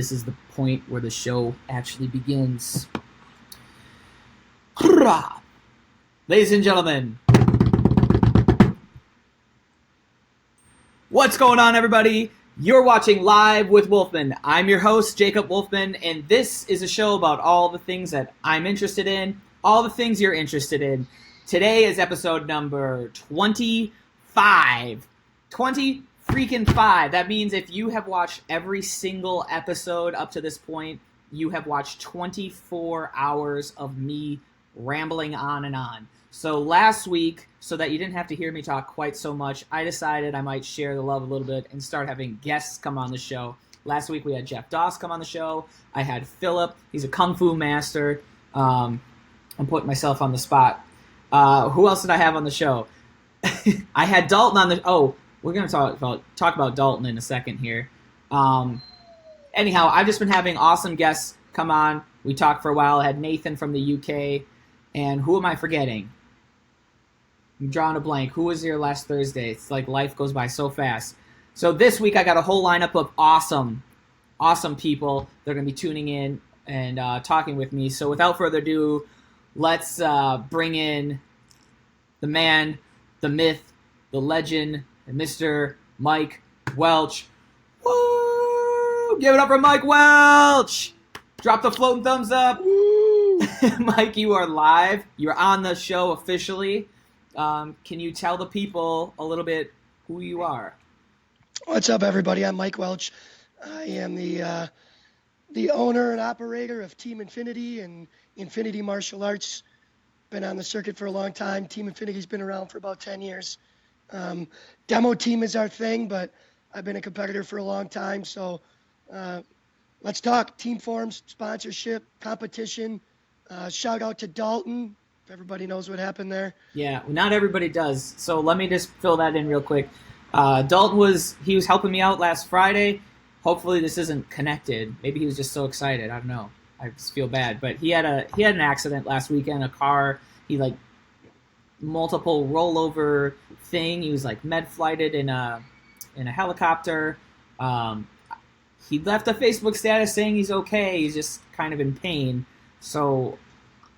This is the point where the show actually begins. Ladies and gentlemen, what's going on, everybody? You're watching Live with Wolfman. I'm your host, Jacob Wolfman, and this is a show about all the things that I'm interested in, all the things you're interested in. Today is episode number 25. 20 freaking 5. That means if you have watched every single episode up to this point, you have watched 24 hours of me rambling on and on. So last week, so that you didn't have to hear me talk quite so much, I decided I might share the love a little bit and start having guests come on the show. Last week we had Jeff Doss come on the show. I had Philip. He's a Kung Fu master. I'm putting myself on the spot. Who else did I have on the show? I had Dalton on the... Oh, we're going to talk about Dalton in a second here. Anyhow, I've just been having awesome guests come on. We talked for a while. I had Nathan from the UK. And who am I forgetting? I'm drawing a blank. Who was here last Thursday? It's like life goes by so fast. So this week I got a whole lineup of awesome people. They're going to be tuning in and talking with me. So without further ado, let's bring in the man, the myth, the legend, Mr. Mike Welch. Woo! Give it up for Mike Welch! Drop the floating thumbs up. Woo! Mike, you are live. You're on the show officially. Can you tell the people a little bit who you are? What's up, everybody? I'm Mike Welch. I am the owner and operator of Team Infinity and Infinity Martial Arts. Been on the circuit for a long time. Team Infinity's been around for about 10 years. Demo team is our thing, but I've been a competitor for a long time. So let's talk team forms, sponsorship, competition. Shout out to Dalton. If everybody knows what happened there. Yeah, not everybody does. So let me just fill that in real quick. Dalton was helping me out last Friday. Hopefully this isn't connected. Maybe he was just so excited. I don't know. I just feel bad. But he had an accident last weekend. A car. He multiple rollover thing. He was med flighted in a helicopter. He left a Facebook status saying he's okay. He's just kind of in pain. So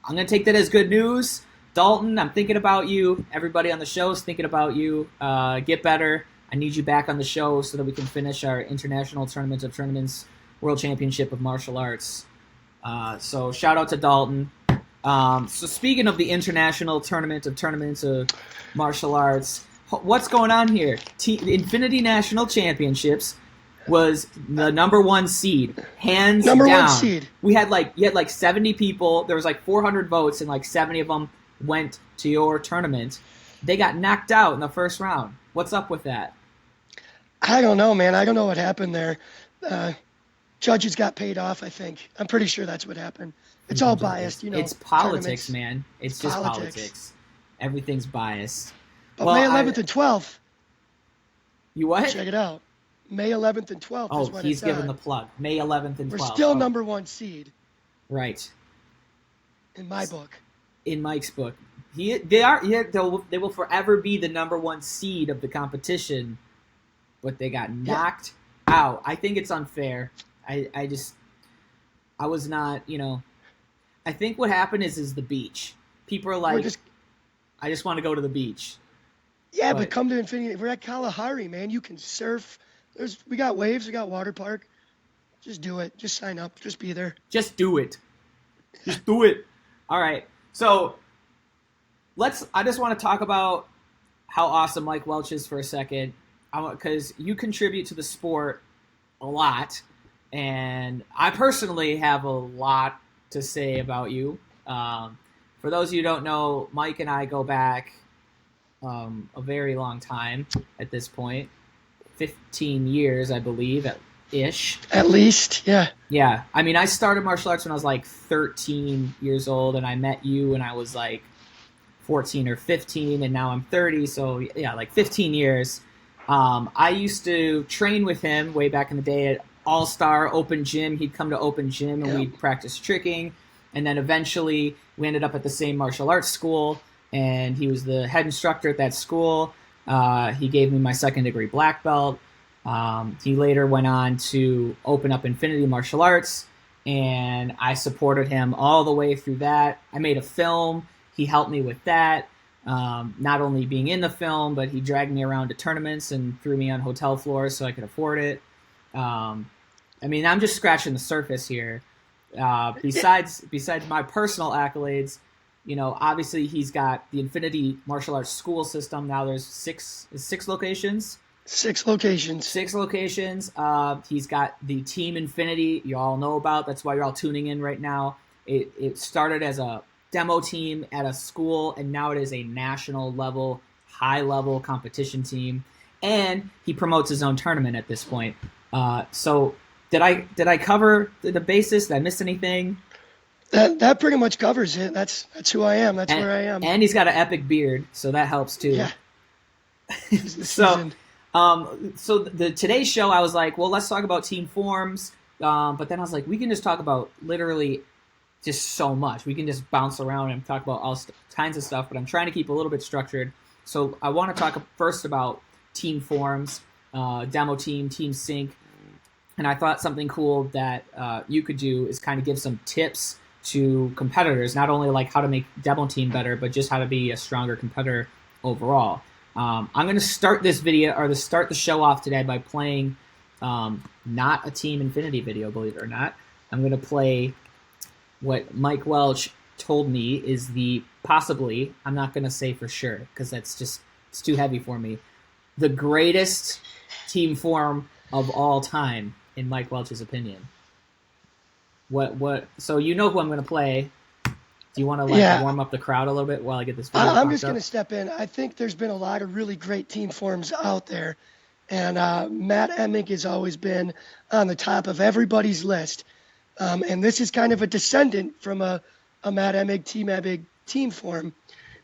I'm gonna take that as good news. Dalton, I'm thinking about you. Everybody on the show is thinking about you. Get better. I need you back on the show so that we can finish our International Tournament of Tournaments World Championship of Martial Arts. So shout out to Dalton. So speaking of the International Tournament of Tournaments of Martial Arts, what's going on here? Infinity National Championships was the number one seed, hands number down. One seed. We had you had 70 people. There was 400 votes, and 70 of them went to your tournament. They got knocked out in the first round. What's up with that? I don't know, man. I don't know what happened there. Judges got paid off, I think. I'm pretty sure that's what happened. It's all biased, It's politics, man. It's just politics. Everything's biased. But May 11th and 12th. You what? Check it out. May 11th and 12th is when he's giving the plug. May 11th and 12th. We're still number one seed. Right. In my book. In Mike's book. They will forever be the number one seed of the competition, but they got knocked out. I think it's unfair. I was not, I think what happened is the beach. People are I just want to go to the beach. Yeah, but come to Infinity. We're at Kalahari, man. You can surf. We got waves. We got water park. Just do it. Just sign up. Just be there. Just do it. Just do it. All right. So I just want to talk about how awesome Mike Welch is for a second, because you contribute to the sport a lot, and I personally have a lot to say about you. For those of you who don't know, Mike and I go back a very long time at this point, 15 years, I believe, ish. At least, yeah. Yeah. I mean, I started martial arts when I was 13 years old, and I met you when I was 14 or 15, and now I'm 30, so yeah, 15 years. I used to train with him way back in the day at All-Star Open Gym. He'd come to Open Gym, and we'd practice tricking, and then eventually we ended up at the same martial arts school, and he was the head instructor at that school. He gave me my second degree black belt. He later went on to open up Infinity Martial Arts, and I supported him all the way through that. I made a film. He helped me with that. Not only being in the film, but he dragged me around to tournaments and threw me on hotel floors so I could afford it. I mean, I'm just scratching the surface here. Besides my personal accolades, obviously he's got the Infinity Martial Arts School system. Now there's six locations. 6 locations. 6 locations. He's got the Team Infinity you all know about. That's why you're all tuning in right now. It started as a demo team at a school, and now it is a national level, high-level competition team. And he promotes his own tournament at this point. So did I cover the basis? Did I miss anything? That pretty much covers it. That's who I am. That's where I am. And he's got an epic beard, so that helps too. Yeah. So the today's show, I was like, well, let's talk about team forms. But then I was like, we can just talk about literally just so much. We can just bounce around and talk about all kinds of stuff. But I'm trying to keep a little bit structured. So I want to talk first about team forms, demo team, team sync. And I thought something cool that you could do is kind of give some tips to competitors, not only like how to make demo team better, but just how to be a stronger competitor overall. I'm going to start this video, or to start the show off today, by playing not a Team Infinity video, believe it or not. I'm going to play what Mike Welch told me is possibly, I'm not going to say for sure, because it's too heavy for me, the greatest team form of all time, in Mike Welch's opinion. So you know who I'm going to play. Do you want to warm up the crowd a little bit while I get this video I'm just going to step in. I think there's been a lot of really great team forms out there, and Matt Emig has always been on the top of everybody's list. And this is kind of a descendant from a Matt Emig team form.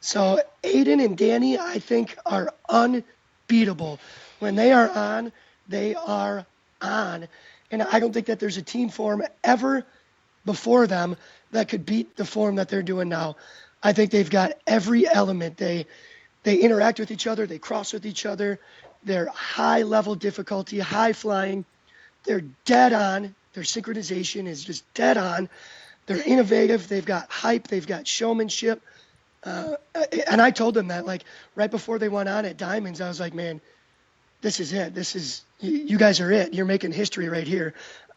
So Aiden and Danny, I think, are unbeatable. When they are on, they are on. And I don't think that there's a team form ever before them that could beat the form that they're doing now. I think they've got every element. They interact with each other. They cross with each other. They're high level difficulty, high flying. They're dead on. Their synchronization is just dead on. They're innovative. They've got hype. They've got showmanship. And I told them that, like, right before they went on at Diamonds, I was like, man, this is it. You guys are it. You're making history right here.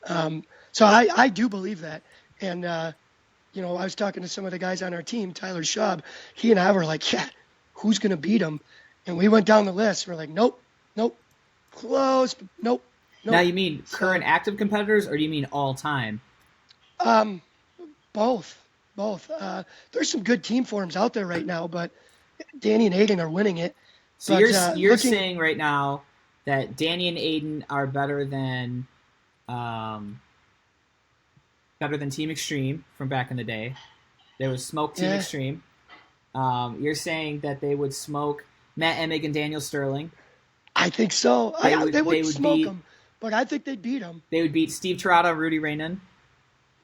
So I do believe that. And, I was talking to some of the guys on our team, Tyler Schaub. He and I were like, yeah, who's going to beat him? And we went down the list. We're like, nope, close, nope. Now you mean current active competitors, or do you mean all time? Both. There's some good team forms out there right now, but Danny and Aiden are winning it. So you're saying right now that Danny and Aiden are better than Team Extreme from back in the day. They would smoke Team Extreme. You're saying that they would smoke Matt Emig and Daniel Sterling. I think so. They wouldn't smoke them, but I think they'd beat them. They would beat Steve Tirada, Rudy Raynon.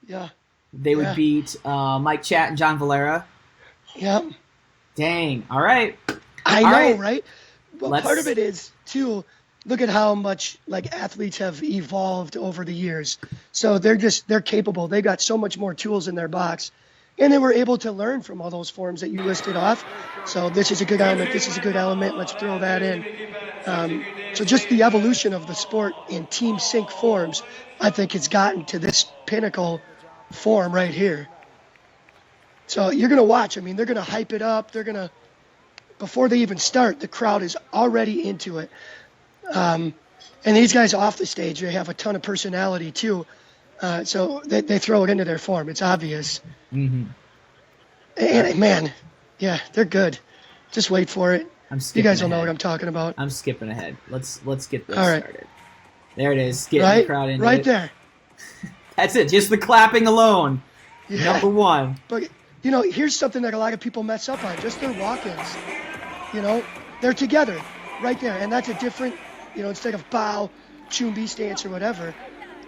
Yeah. They would beat Mike Chat and John Valera. Yep. Dang. All right. I know, right? But part of it is, too, look at how much athletes have evolved over the years. So they're capable. They got so much more tools in their box. And they were able to learn from all those forms that you listed off. So this is a good element. This is a good element. Let's throw that in. So just the evolution of the sport in team sync forms, I think, has gotten to this pinnacle form right here. So you're going to watch. I mean, they're going to hype it up. Before they even start, the crowd is already into it. And these guys off the stage, they have a ton of personality too. So they throw it into their form. It's obvious. Mm-hmm. And man, yeah, they're good. Just wait for it. You guys will know what I'm talking about. I'm skipping ahead. Let's get this right. started. There it is. Getting the crowd into right it. There. That's it. Just the clapping alone. Yeah. Number one. But here's something that a lot of people mess up on. Just their walk-ins. They're together right there, and that's a different. Instead of bow, chumbi stance or whatever,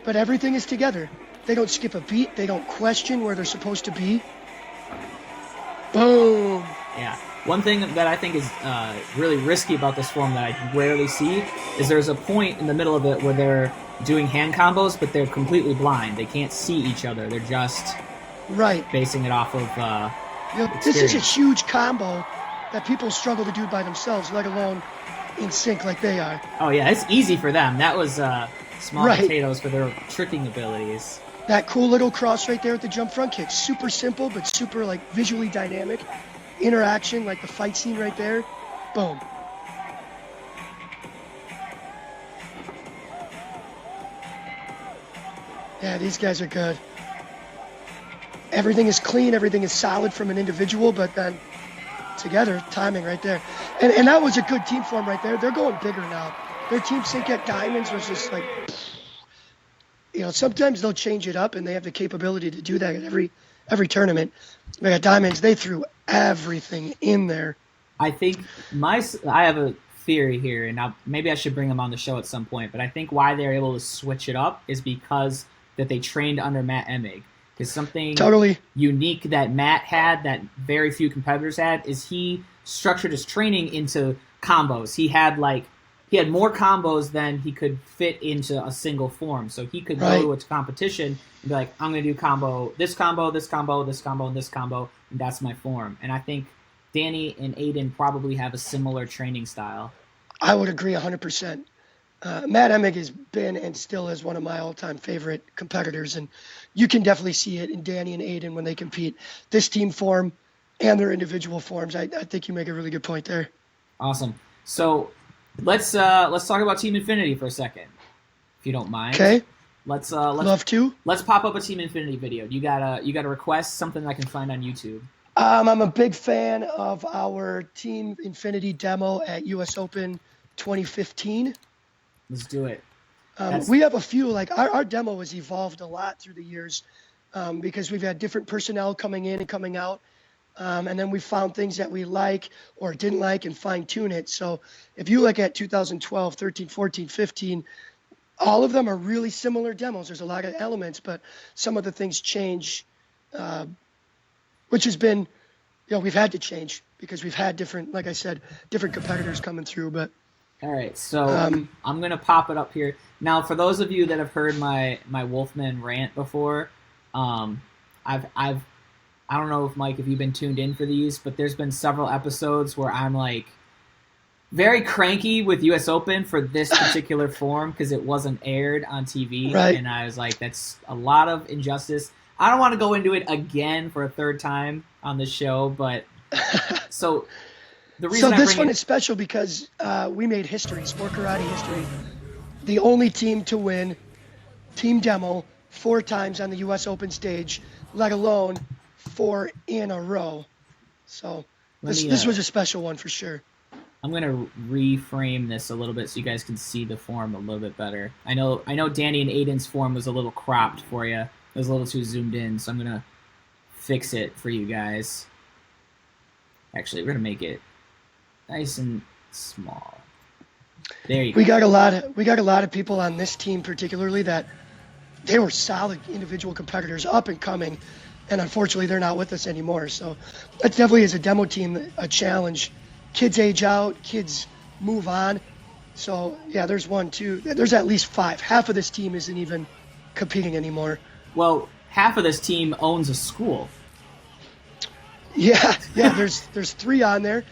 but everything is together. They don't skip a beat. They don't question where they're supposed to be. Boom. Yeah. One thing that I think is really risky about this form that I rarely see is there's a point in the middle of it where they're doing hand combos, but they're completely blind. They can't see each other. They're just basing it off of this is a huge combo that people struggle to do by themselves, let alone in sync like they are. Oh, yeah, it's easy for them. That was small potatoes for their tricking abilities. That cool little cross right there with the jump front kick. Super simple, but super visually dynamic. Interaction, like the fight scene right there. Boom. Yeah, these guys are good. Everything is clean, everything is solid from an individual, but then together, timing right there. And that was a good team form right there. They're going bigger now. Their team sync at Diamonds was just sometimes they'll change it up, and they have the capability to do that at every tournament. Like at Diamonds, they threw everything in there. I think I have a theory here, and maybe I should bring them on the show at some point, but I think why they're able to switch it up is because that they trained under Matt Emig. Because something totally unique that Matt had that very few competitors had is he structured his training into combos. He had more combos than he could fit into a single form. So he could go to a competition and be like, I'm going to do combo, this combo, this combo, this combo, and this combo, and that's my form. And I think Danny and Aiden probably have a similar training style. I would agree 100%. Matt Emig has been and still is one of my all-time favorite competitors, and you can definitely see it in Danny and Aiden when they compete. This team form and their individual forms, I think you make a really good point there. Awesome. So let's talk about Team Infinity for a second, if you don't mind. Okay. Let's love to. Let's pop up a Team Infinity video. You got a request, something I can find on YouTube. I'm a big fan of our Team Infinity demo at US Open 2015. Let's do it. We have a few, our demo has evolved a lot through the years because we've had different personnel coming in and coming out. And then we found things that we like or didn't like and fine-tune it. So if you look at 2012, 13, 14, 15, all of them are really similar demos. There's a lot of elements, but some of the things change, which has been, we've had to change because we've had different, like I said, different competitors coming through. But all right, so I'm going to pop it up here. Now, for those of you that have heard my Wolfman rant before, I don't know if, Mike, if you've been tuned in for these, but there's been several episodes where I'm very cranky with US Open for this particular form because it wasn't aired on TV. Right. And I was like, that's a lot of injustice. I don't want to go into it again for a third time on the show, but so the reason this one is special because we made history, sport karate history. The only team to win team demo 4 times on the US Open stage, let alone 4 in a row. So this was a special one for sure. I'm going to reframe this a little bit so you guys can see the form a little bit better. I know Danny and Aiden's form was a little cropped for you. It was a little too zoomed in, so I'm going to fix it for you guys. Actually, we're going to make it nice and small. There you go. We got a lot of people on this team particularly that they were solid individual competitors, up and coming, and unfortunately they're not with us anymore. So that definitely is a demo team, a challenge. Kids age out, kids move on. So yeah, there's 1, 2, there's at least 5. Half of this team isn't even competing anymore. Well, half of this team owns a school. Yeah, there's 3 on there.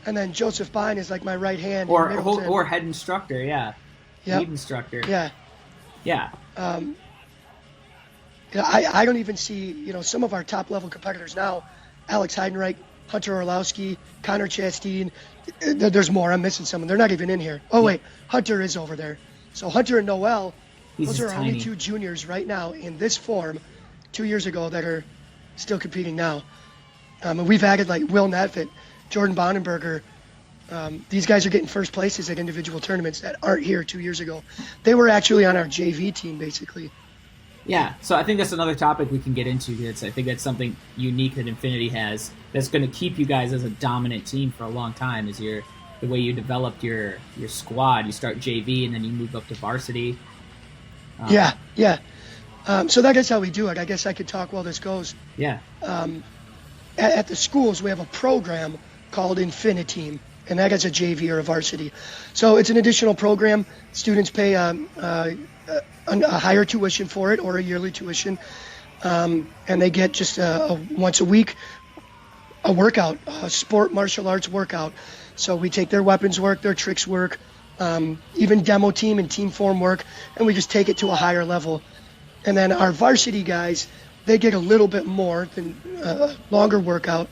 And then Joseph Bine is like my right hand. Or head instructor, yeah. Yep. Lead instructor. Yeah. I don't even see, some of our top level competitors now, Alex Heidenreich, Hunter Orlowski, Connor Chastain. There's more. I'm missing someone. They're not even in here. Oh, wait. Hunter is over there. So Hunter and Noel, those are our only 2 juniors right now in this form 2 years ago that are still competing now. And we've added Will Netfit, Jordan Bonenberger. These guys are getting first places at individual tournaments that aren't here 2 years ago. They were actually on our JV team, basically. Yeah, so I think that's another topic we can get into. I think that's something unique that Infinity has that's going to keep you guys as a dominant team for a long time is the way you developed your squad. You start JV and then you move up to varsity. Yeah. So that is how we do it. I guess I could talk while this goes. Yeah. At the schools, we have a program called Infiniteam, and that is a JV or a varsity. So it's an additional program. Students pay a higher tuition for it, or a yearly tuition, and they get just a once a week a workout, a sport martial arts workout. So we take their weapons work, their tricks work, even demo team and team form work, and we just take it to a higher level. And then our varsity guys, they get a little bit more than a longer workout.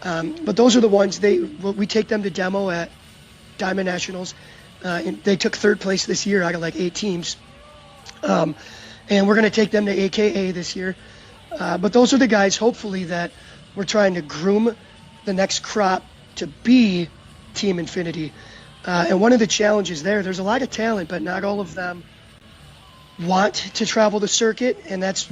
But those are the ones we take them to demo at Diamond Nationals. And they took third place this year out of like 8 teams. And we're going to take them to AKA this year. But those are the guys, hopefully, that we're trying to groom the next crop to be Team Infinity. And one of the challenges there's a lot of talent, but not all of them want to travel the circuit, and that's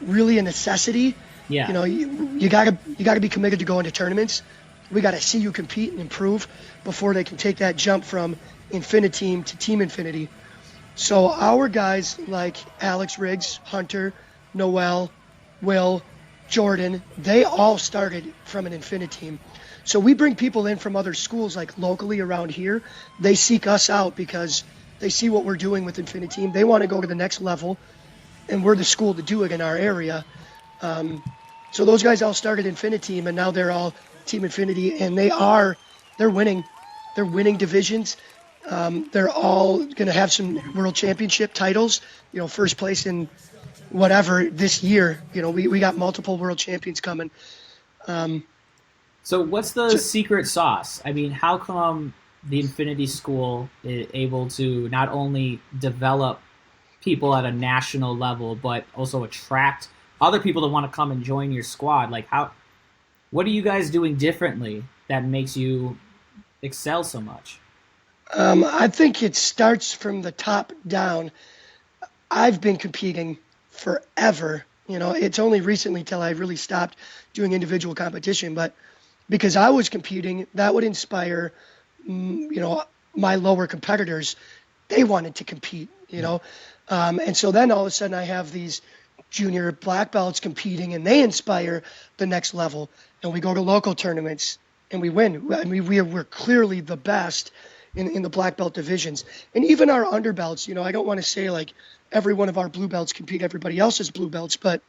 really a necessity. Yeah. You know, you gotta be committed to going to tournaments. We gotta see you compete and improve before they can take that jump from Infiniteam to Team Infinity. So our guys like Alex Riggs, Hunter, Noel, Will, Jordan, they all started from an Infiniteam. So we bring people in from other schools, like locally around here. They seek us out because they see what we're doing with Infiniteam. They want to go to the next level, and we're the school to do it in our area. So those guys all started Infiniteam, and now they're all Team Infinity, and they're winning. They're winning divisions. They're all going to have some world championship titles, first place in whatever this year. We got multiple world champions coming. So what's the secret sauce? I mean, how come the Infinity School is able to not only develop people at a national level, but also attract other people that want to come and join your squad? Like, what are you guys doing differently that makes you excel so much? I think it starts from the top down. I've been competing forever. It's only recently till I really stopped doing individual competition, but because I was competing, that would inspire, my lower competitors. They wanted to compete, and so then all of a sudden I have these junior black belts competing, and they inspire the next level. And we go to local tournaments and we win. I mean, we're clearly the best in the black belt divisions, and even our underbelts. I don't want to say like every one of our blue belts compete everybody else's blue belts, but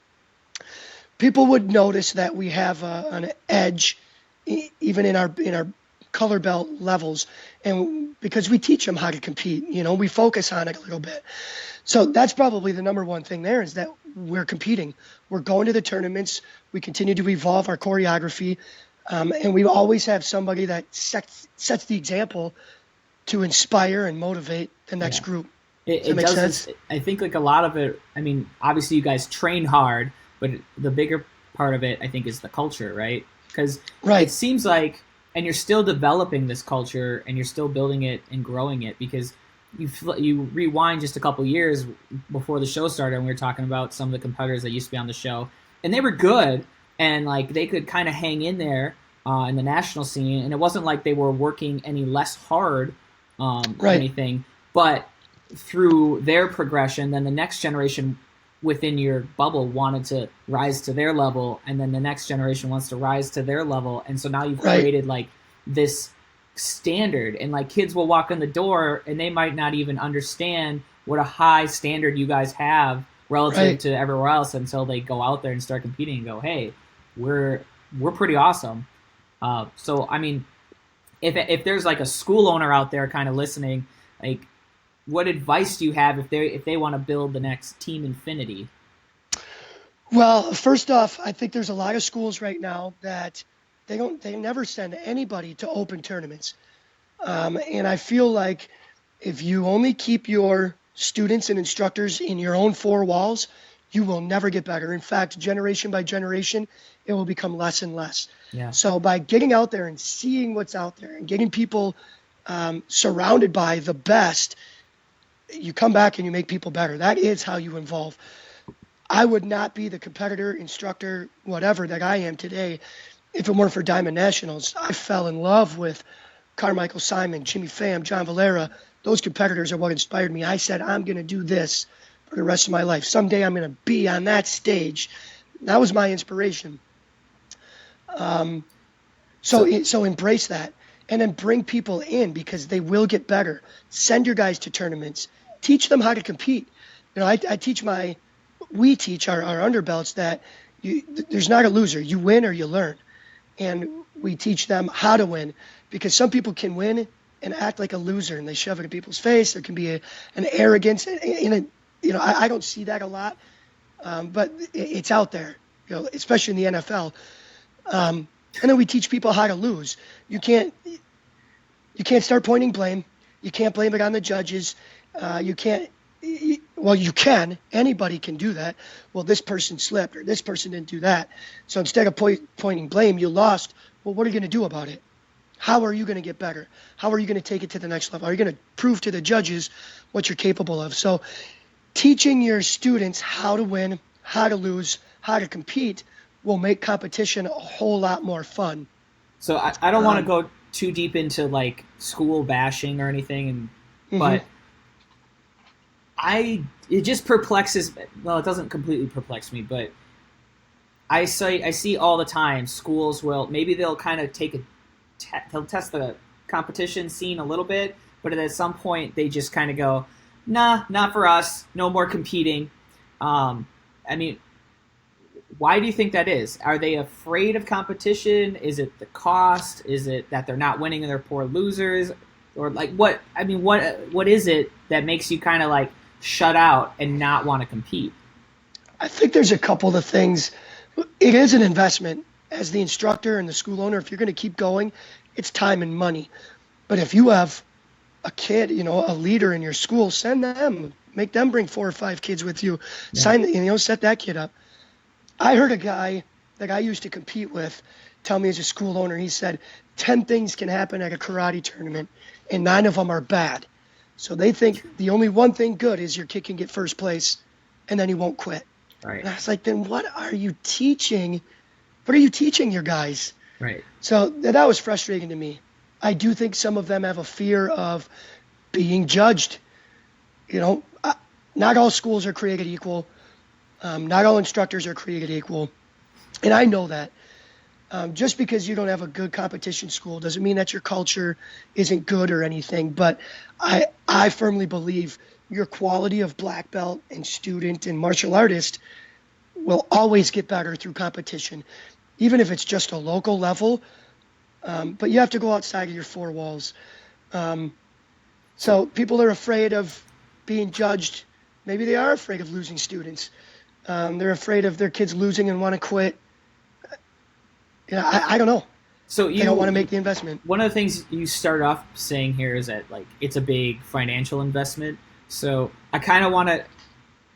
people would notice that we have an edge even in our color belt levels, and because we teach them how to compete, we focus on it a little bit. So that's probably the number one thing there, is that we're competing. We're going to the tournaments. We continue to evolve our choreography, and we always have somebody that sets the example to inspire and motivate the next group. Does that make sense? I think like a lot of it, I mean, obviously you guys train hard, but the bigger part of it, I think, is the culture, right? Because it seems like, and you're still developing this culture, and you're still building it and growing it, because you rewind just a couple years before the show started, and we were talking about some of the competitors that used to be on the show, and they were good, and like they could kind of hang in there in the national scene, and it wasn't like they were working any less hard or anything, but through their progression, then the next generation within your bubble wanted to rise to their level, and then the next generation wants to rise to their level, and so now you've created like this standard, and like kids will walk in the door and they might not even understand what a high standard you guys have relative to everywhere else until they go out there and start competing and go, hey, we're pretty awesome. So I mean, if there's like a school owner out there kind of listening, like, what advice do you have if they want to build the next Team Infinity? Well, first off, I think there's a lot of schools right now that they never send anybody to open tournaments. And I feel like if you only keep your students and instructors in your own four walls, you will never get better. In fact, generation by generation, it will become less and less. Yeah. So by getting out there and seeing what's out there and getting people surrounded by the best, you come back and you make people better. That is how you evolve. I would not be the competitor, instructor, whatever that I am today if it weren't for Diamond Nationals. I fell in love with Carmichael Simon, Jimmy Pham, John Valera. Those competitors are what inspired me. I said, I'm going to do this for the rest of my life. Someday I'm going to be on that stage. That was my inspiration. So embrace that, and then bring people in because they will get better. Send your guys to tournaments. Teach them how to compete. We teach our underbelts that there's not a loser. You win or you learn. And we teach them how to win because some people can win and act like a loser and they shove it in people's face. There can be an arrogance I don't see that a lot, but it's out there, especially in the NFL. And then we teach people how to lose. You can't start pointing blame. You can't blame it on the judges. You can't. Well, you can. Anybody can do that. Well, this person slipped or this person didn't do that. So instead of pointing blame, you lost. Well, what are you going to do about it? How are you going to get better? How are you going to take it to the next level? Are you going to prove to the judges what you're capable of? So teaching your students how to win, how to lose, how to compete will make competition a whole lot more fun. So I don't want to go too deep into like school bashing or anything, but it just perplexes. Well, it doesn't completely perplex me, but I see all the time schools they'll kind of they'll test the competition scene a little bit, but at some point they just kind of go, nah, not for us. No more competing. Why do you think that is? Are they afraid of competition? Is it the cost? Is it that they're not winning and they're poor losers? Or like what is it that makes you kind of like shut out and not want to compete? I think there's a couple of things. It is an investment as the instructor and the school owner. If you're going to keep going, it's time and money. But if you have a kid, a leader in your school, send them, make them bring 4 or 5 kids with you, set that kid up. I heard a guy that I used to compete with tell me as a school owner, he said 10 things can happen at a karate tournament and 9 of them are bad. So they think the only one thing good is your kid can get first place and then he won't quit. Right. And I was like, then what are you teaching? What are you teaching your guys? Right. So that was frustrating to me. I do think some of them have a fear of being judged. Not all schools are created equal. Not all instructors are created equal. And I know that. Just because you don't have a good competition school doesn't mean that your culture isn't good or anything. But I firmly believe your quality of black belt and student and martial artist will always get better through competition, even if it's just a local level. But you have to go outside of your 4 walls. So people are afraid of being judged. Maybe they are afraid of losing students. They're afraid of their kids losing and want to quit. I don't know. So they don't want to make the investment. One of the things you start off saying here is that like it's a big financial investment. So I kind of want to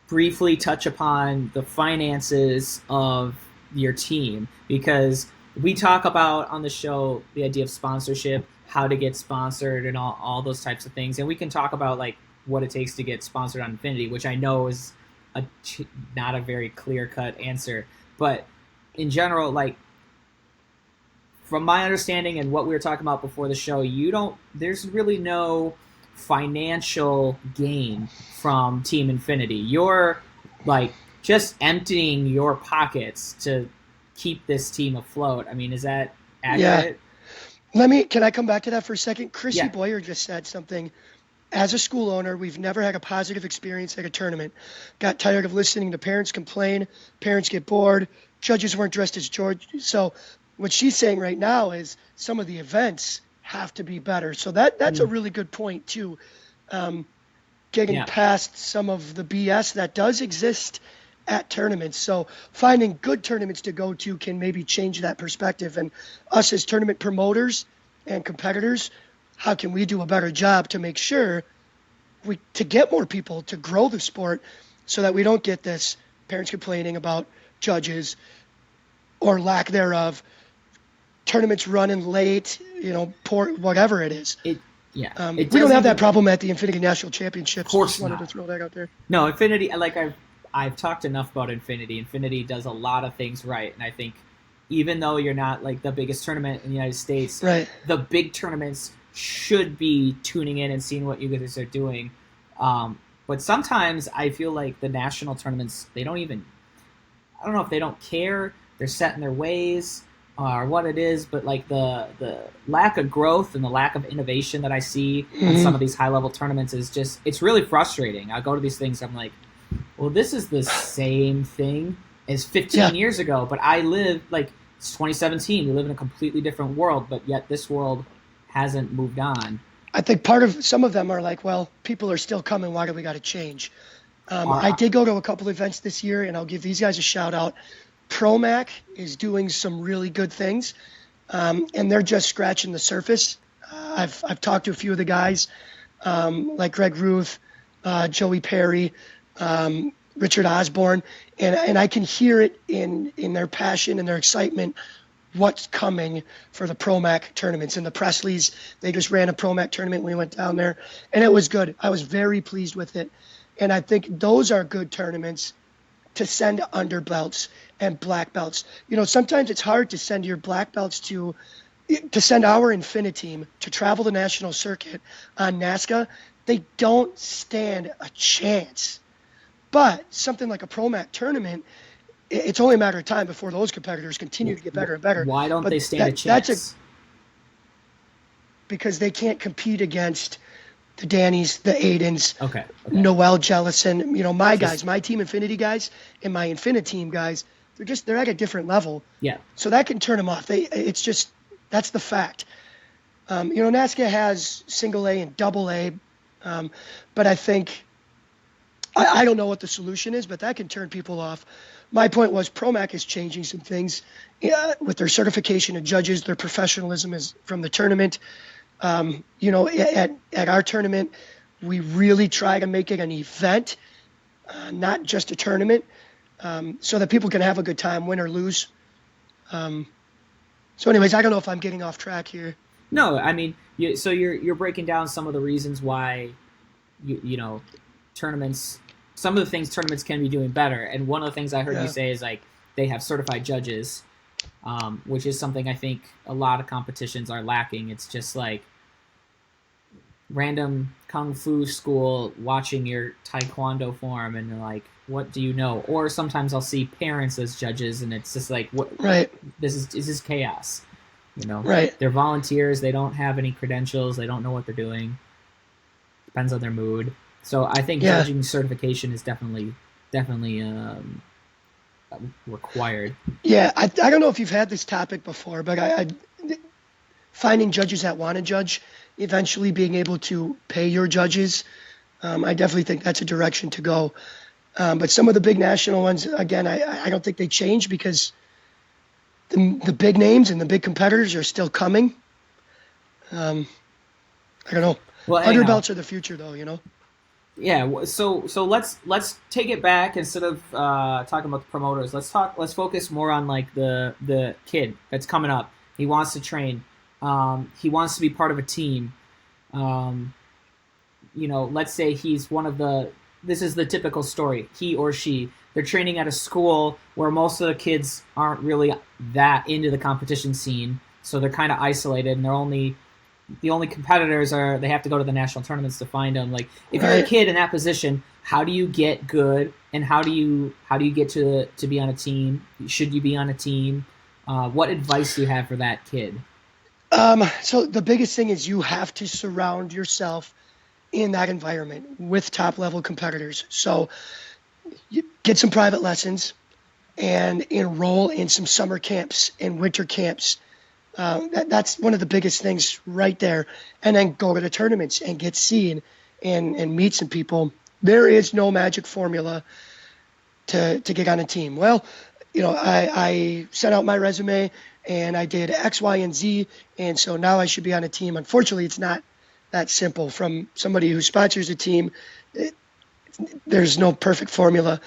briefly touch upon the finances of your team because we talk about on the show the idea of sponsorship, how to get sponsored, and all those types of things, and we can talk about like what it takes to get sponsored on Infinity, which I know is not a very clear-cut answer, but in general, like from my understanding and what we were talking about before the show, there's really no financial gain from Team Infinity. You're like just emptying your pockets to keep this team afloat. I mean, is that accurate? Yeah. Can I come back to that for a second? Chrissy Boyer just said something. As a school owner, we've never had a positive experience at a tournament. Got tired of listening to parents complain. Parents get bored. Judges weren't dressed as George. So what she's saying right now is some of the events have to be better. So that's a really good point, too. Getting past some of the BS that does exist at tournaments. So finding good tournaments to go to can maybe change that perspective. And us as tournament promoters and competitors, how can we do a better job to make sure to get more people to grow the sport so that we don't get this parents complaining about judges or lack thereof, tournaments running late, poor, whatever it is. We don't have that problem at the Infinity National Championships. Of course Just wanted to throw that out there. No, Infinity, like I've talked enough about Infinity. Infinity does a lot of things right, and I think even though you're not like the biggest tournament in the United States, right, the big tournaments should be tuning in and seeing what you guys are doing. But sometimes I feel like the national tournaments, I don't know if they don't care. They're set in their ways. or what it is, but like the lack of growth and the lack of innovation that I see on some Hmm. of these high level tournaments is just it's really frustrating. I go to these things, I'm like, well, this is the same thing as Yeah, 15 years ago, but I live like it's 2017. We live in a completely different world, but yet this world hasn't moved on. I think part of some of them are like, well, people are still coming. Why do we got to change? I Our, did go to a couple events this year, and I'll give these guys a shout out. Promac is doing some really good things, and they're just scratching the surface. I've talked to a few of the guys, like Greg Ruth, Joey Perry, Richard Osborne, and I can hear it in their passion and their excitement what's coming for the Promac tournaments. And the Presleys, they just ran a Promac tournament. We went down there, and it was good. I was very pleased with it. And I think those are good tournaments to send under belts and black belts. Sometimes it's hard to send your black belts to send our Infiniteam to travel the national circuit on NASCA. They don't stand a chance. But something like a Promac tournament, it's only a matter of time before those competitors continue to get better and better. why don't But they stand a that's chance? because they can't compete against the Dannys, the Aidens, Okay, okay. Noel Jellison. My Just guys, my Team Infinity guys, and my Infiniteam guys. They're at a different level, yeah, so that can turn them off. It's just that's the fact. NASCA has single A and double A, but I think I don't know what the solution is, but that can turn people off. My point was Promac is changing some things with their certification of judges, their professionalism is from the tournament. At our tournament, we really try to make it an event, not just a tournament, so that people can have a good time, win or lose. So, anyways, I don't know if I'm getting off track here. no, I mean, so you're breaking down some of the reasons why you know tournaments. Some of the things tournaments can be doing better, and one of the things I heard you Yeah, say is like they have certified judges, which is something I think a lot of competitions are lacking. It's just like random kung fu school watching your taekwondo form and they're like, what do you know? Or sometimes I'll see parents as judges and it's just like, what, right, this is chaos. right. They're volunteers, they don't have any credentials, they don't know what they're doing. Depends on their mood. So I think Yeah, judging certification is definitely required. yeah. I don't know if you've had this topic before, but finding judges that want to judge, eventually being able to pay your judges, I definitely think that's a direction to go. But some of the big national ones, again, I don't think they change because the big names and the big competitors are still coming. Um, I don't know. Well, anyhow, Underbelts are the future, though. yeah. So let's take it back instead of talking about the promoters. Let's focus more on like the kid that's coming up. He wants to train. He wants to be part of a team. Um, let's say he's one of the. This is the typical story. He or she they're training at a school where most of the kids aren't really that into the competition scene, so they're kind of isolated, and the only competitors are they have to go to the national tournaments to find them. Like if you're a Right. kid in that position, how do you get good, and how do you get to be on a team? Should you be on a team? What advice do you have for that kid? So the biggest thing is you have to surround yourself in that environment with top level competitors. So you get some private lessons and enroll in some summer camps and winter camps. That's one of the biggest things right there. And then go to the tournaments and get seen and meet some people. There is no magic formula to get on a team. Well, I sent out my resume and I did X, Y, and Z, and so now I should be on a team. Unfortunately, it's not that simple. From somebody who sponsors a team, there's no perfect formula.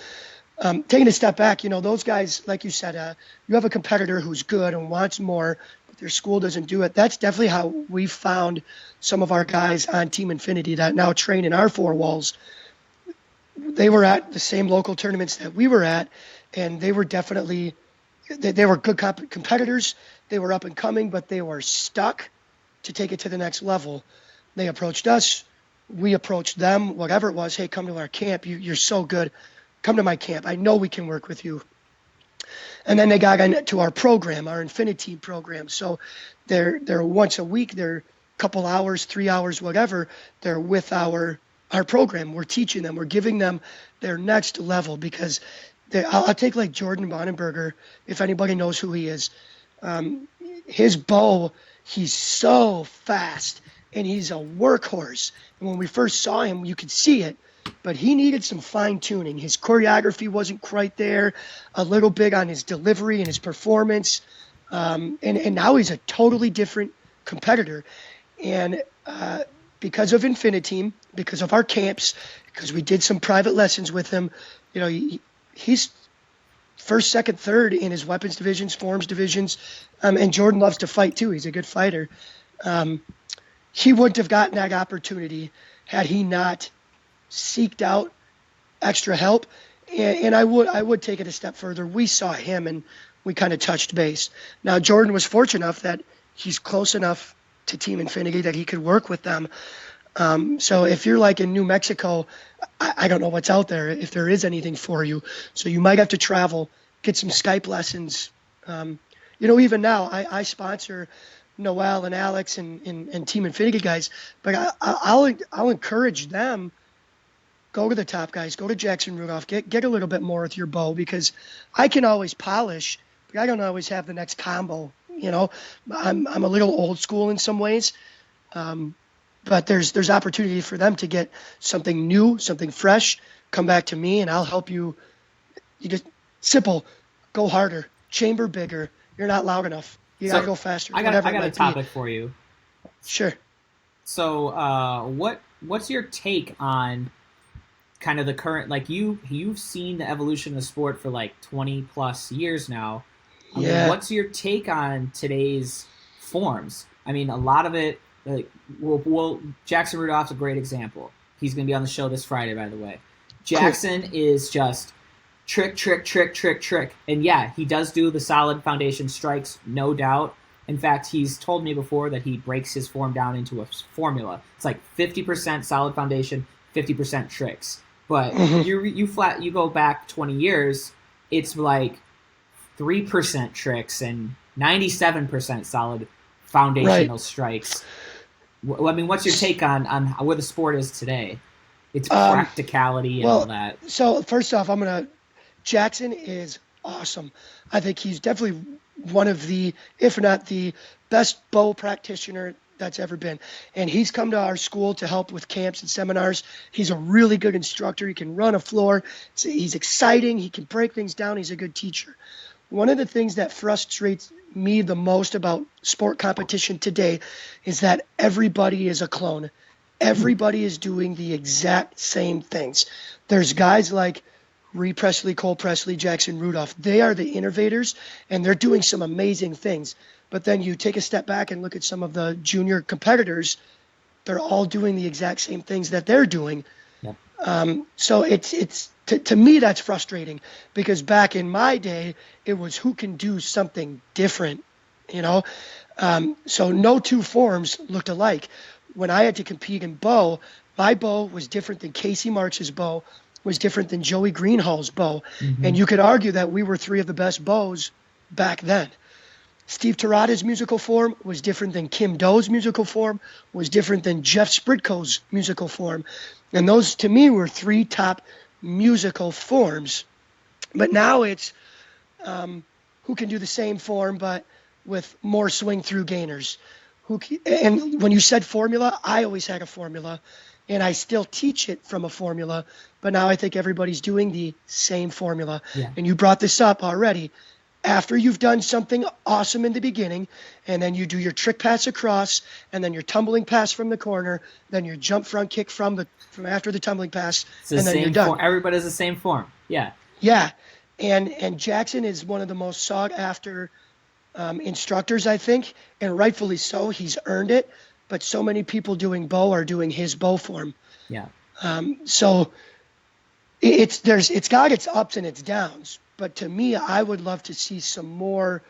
Taking a step back, those guys, like you said, you have a competitor who's good and wants more, but their school doesn't do it. That's definitely how we found some of our guys on Team Infinity that now train in our four walls. They were at the same local tournaments that we were at, and they were definitely they were good competitors. They were up and coming, but they were stuck to take it to the next level. They approached us. We approached them, whatever it was. Hey, come to our camp. You're so good. Come to my camp. I know we can work with you. And then they got into our program, our Infinity program. So they're once a week, they're a couple hours, 3 hours, whatever. They're with our program. We're teaching them. We're giving them their next level because I'll take like Jordan Bonenberger, if anybody knows who he is. His bow, he's so fast and he's a workhorse. And when we first saw him, you could see it, but he needed some fine tuning. His choreography wasn't quite there, a little bit on his delivery and his performance. And now he's a totally different competitor. And because of Infiniteam, because of our camps, because we did some private lessons with him, you know, he's first, second, third in his weapons divisions, forms divisions, and Jordan loves to fight too. He's a good fighter. He wouldn't have gotten that opportunity had he not seeked out extra help. And I would take it a step further. We saw him and we kind of touched base. Now, Jordan was fortunate enough that he's close enough to Team Infinity that he could work with them. So if you're like in New Mexico, I don't know what's out there, if there is anything for you. So you might have to travel, get some Skype lessons. Even now, I sponsor Noel and Alex and Team Infinity guys, but I'll encourage them, go to the top guys, go to Jackson Rudolph, get a little bit more with your bow, because I can always polish, but I don't always have the next combo. I'm a little old school in some ways. But there's opportunity for them to get something new, something fresh, come back to me, and I'll help you. You just simple, go harder, chamber bigger. You're not loud enough. You gotta go faster. I got a topic for you. Sure. So, what's your take on kind of the current, like you've seen the evolution of the sport for like 20 plus years now. Yeah. What's your take on today's forms? I mean, a lot of it. Jackson Rudolph's a great example. He's going to be on the show this Friday, by the way. Jackson is just trick. And yeah, he does do the solid foundation strikes, no doubt. In fact, he's told me before that he breaks his form down into a formula. It's like 50% solid foundation, 50% tricks. But you go back 20 years, it's like 3% tricks and 97% solid foundational strikes. I mean, what's your take on where the sport is today? Its practicality and all that. So first off, Jackson is awesome. I think he's definitely one of the, if not the best bow practitioner that's ever been. And he's come to our school to help with camps and seminars. He's a really good instructor. He can run a floor. He's exciting. He can break things down. He's a good teacher. One of the things that frustrates me the most about sport competition today is that everybody is a clone. Everybody is doing the exact same things. There's guys like Ree Presley, Cole Presley, Jackson Rudolph. They are the innovators, and they're doing some amazing things. But then you take a step back and look at some of the junior competitors. They're all doing the exact same things that they're doing. Yep. So it's to me, that's frustrating, because back in my day, it was who can do something different, So no two forms looked alike. When I had to compete in bow, my bow was different than Casey March's bow, was different than Joey Greenhall's bow. Mm-hmm. And you could argue that we were three of the best bows back then. Steve Terada's musical form was different than Kim Doe's musical form, was different than Jeff Spritko's musical form. And those, to me, were three top musical forms. But now it's who can do the same form but with more swing through gainers. And when you said formula, I always had a formula, and I still teach it from a formula, but now I think everybody's doing the same formula. Yeah. And you brought this up already. After you've done something awesome in the beginning, and then you do your trick pass across, and then your tumbling pass from the corner, then your jump front kick from after the tumbling pass, and then you're done. Everybody has the same form. Yeah. Yeah. And Jackson is one of the most sought after instructors, I think, and rightfully so. He's earned it, but so many people doing bow are doing his bow form. Yeah. So it's got its ups and its downs. But to me, I would love to see some more.